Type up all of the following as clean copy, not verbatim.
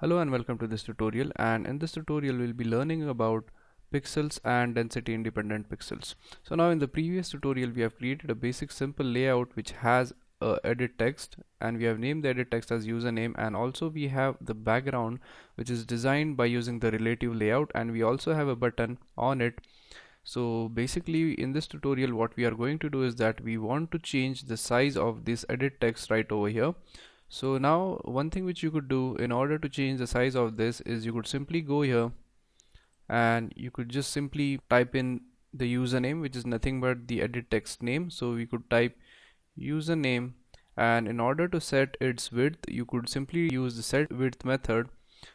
Hello and welcome to this tutorial, and in this tutorial we'll be learning about pixels and density independent pixels. So now in the previous tutorial we have created a basic simple layout which has a edit text, and we have named the edit text as username, and also we have the background which is designed by using the relative layout, and we also have a button on it. So basically in this tutorial what we are going to do is that we want to change the size of this edit text right over here. So now one thing which you could do in order to change the size of this is you could simply go here and you could just simply type in the username, which is nothing but the edit text name. So we could type username, and in order to set its width you could simply use the set width method.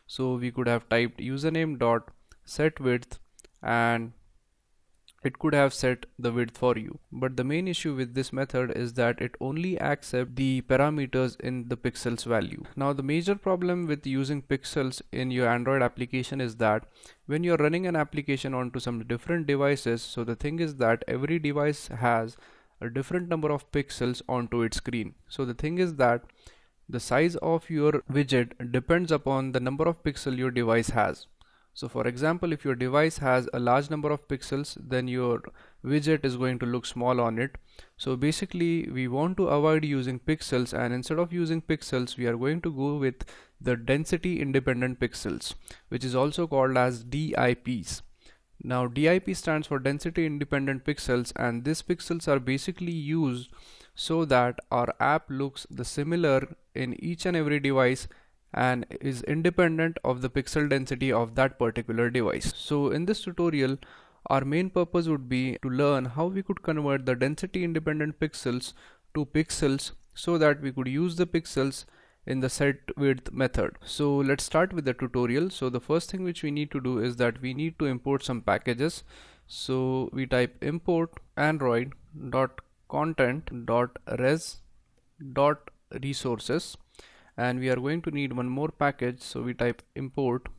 So we could have typed username dot set width, and it could have set the width for you. But the main issue with this method is that it only accepts the parameters in the pixels value. Now the major problem with using pixels in your Android application is that when you're running an application onto some different devices, so the thing is that every device has a different number of pixels onto its screen. So the thing is that the size of your widget depends upon the number of pixels your device has. So for example, if your device has a large number of pixels, then your widget is going to look small on it. So basically we want to avoid using pixels, and instead of using pixels we are going to go with the density independent pixels, which is also called as DIPs. Now DIP stands for density independent pixels, and these pixels are basically used so that our app looks the similar in each and every device and is independent of the pixel density of that particular device. So in this tutorial our main purpose would be to learn how we could convert the density independent pixels to pixels so that we could use the pixels in the set width method. So let's start with the tutorial. So the first thing which we need to do is that we need to import some packages. So we type import android.content.res.resources, and we are going to need one more package. So we type import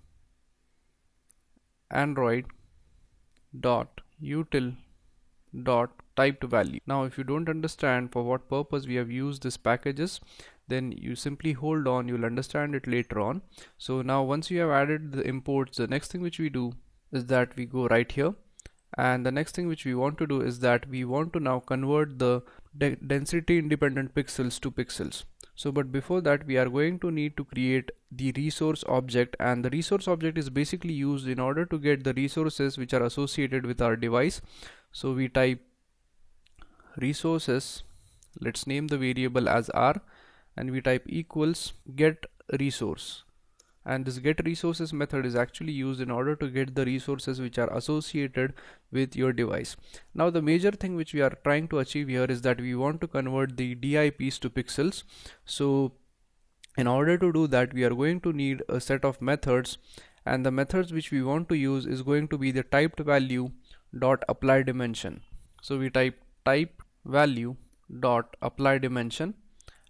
android.util.typedValue. Now if you don't understand for what purpose we have used these packages, then you simply hold on, you'll understand it later on. So now once you have added the imports, the next thing which we do is that we go right here, and the next thing which we want to do is that we want to now convert the density independent pixels to pixels. So but before that we are going to need to create the resource object, and the resource object is basically used in order to get the resources which are associated with our device. So we type resources, let's name the variable as R, and we type equals get resource, and this get resources method is actually used in order to get the resources which are associated with your device. Now the major thing which we are trying to achieve here is that we want to convert the DIPs to pixels. So in order to do that we are going to need a set of methods, and the methods which we want to use is going to be the typed value dot apply dimension. So we type type value dot apply dimension,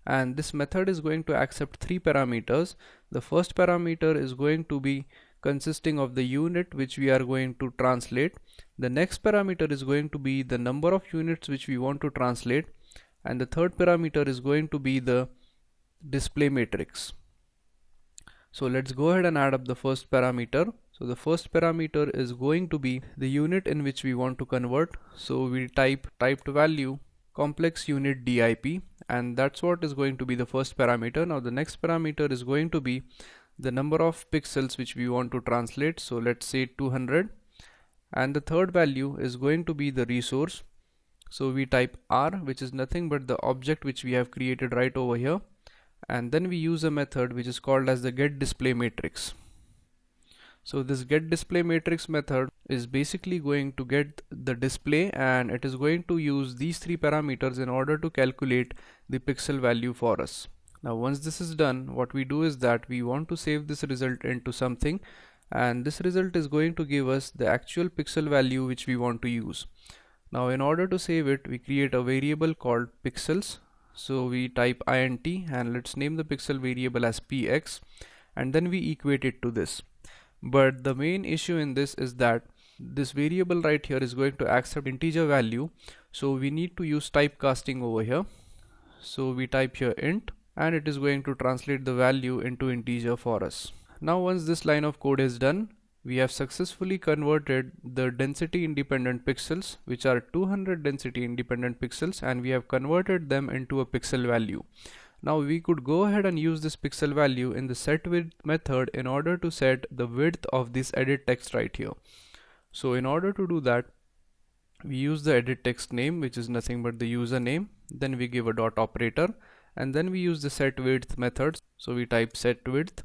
and this method is going to accept three parameters. The first parameter is going to be consisting of the unit which we are going to translate. The next parameter is going to be the number of units which we want to translate, and the third parameter is going to be the display matrix. So let's go ahead and add up the first parameter. So the first parameter is going to be the unit in which we want to convert. So we type typed value complex unit DIP, and that's what is going to be the first parameter. Now the next parameter is going to be the number of pixels which we want to translate. So let's say 200, and the third value is going to be the resource. So we type R, which is nothing but the object which we have created right over here, and then we use a method which is called as the get display matrix. So this get display matrix method is basically going to get the display, and it is going to use these three parameters in order to calculate the pixel value for us. Now once this is done, what we do is that we want to save this result into something, and this result is going to give us the actual pixel value which we want to use. Now in order to save it, we create a variable called pixels. So we type int, and let's name the pixel variable as px, and then we equate it to this. But the main issue in this is that this variable right here is going to accept integer value, so we need to use typecasting over here. So we type here int, and it is going to translate the value into integer for us. Now once this line of code is done, we have successfully converted the density independent pixels, which are 200 density independent pixels, and we have converted them into a pixel value. Now we could go ahead and use this pixel value in the setWidth method in order to set the width of this edit text right here. So in order to do that, we use the edit text name, which is nothing but the username. Then we give a dot operator, and then we use the setWidth method. So we type setWidth,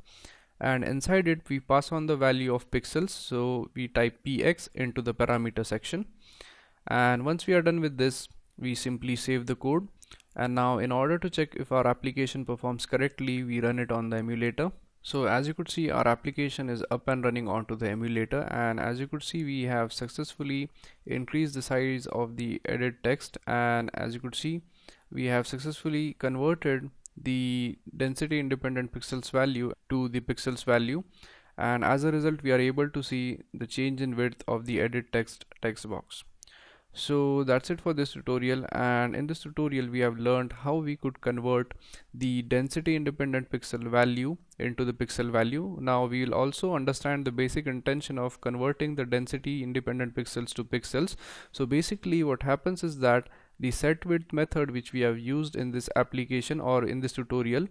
and inside it we pass on the value of pixels. So we type px into the parameter section, and once we are done with this, we simply save the code. And now in order to check if our application performs correctly, we run it on the emulator. So as you could see, our application is up and running onto the emulator, and as you could see, we have successfully increased the size of the edit text, and as you could see, we have successfully converted the density independent pixels value to the pixels value, and as a result we are able to see the change in width of the edit text box. So that's it for this tutorial, and in this tutorial we have learned how we could convert the density independent pixel value into the pixel value. Now we will also understand the basic intention of converting the density independent pixels to pixels. So basically what happens is that the setWidth method, which we have used in this application or in this tutorial,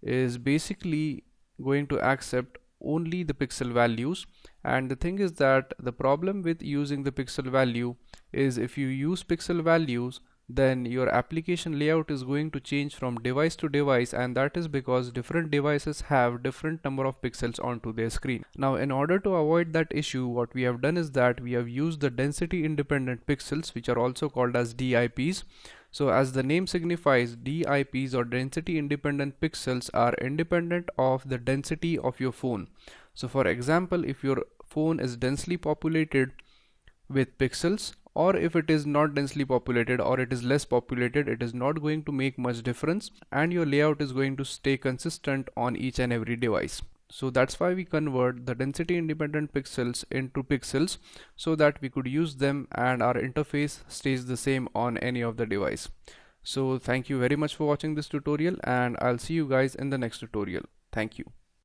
is basically going to accept only the pixel values. And the thing is that the problem with using the pixel value is if you use pixel values, then your application layout is going to change from device to device, and that is because different devices have different number of pixels onto their screen. Now in order to avoid that issue, what we have done is that we have used the density independent pixels, which are also called as DIPs. So as the name signifies, DIPs or density independent pixels are independent of the density of your phone. So for example, if your phone is densely populated with pixels, or if it is not densely populated or it is less populated, it is not going to make much difference, and your layout is going to stay consistent on each and every device. So that's why we convert the density independent pixels into pixels, so that we could use them and our interface stays the same on any of the device. So thank you very much for watching this tutorial, and I'll see you guys in the next tutorial. Thank you.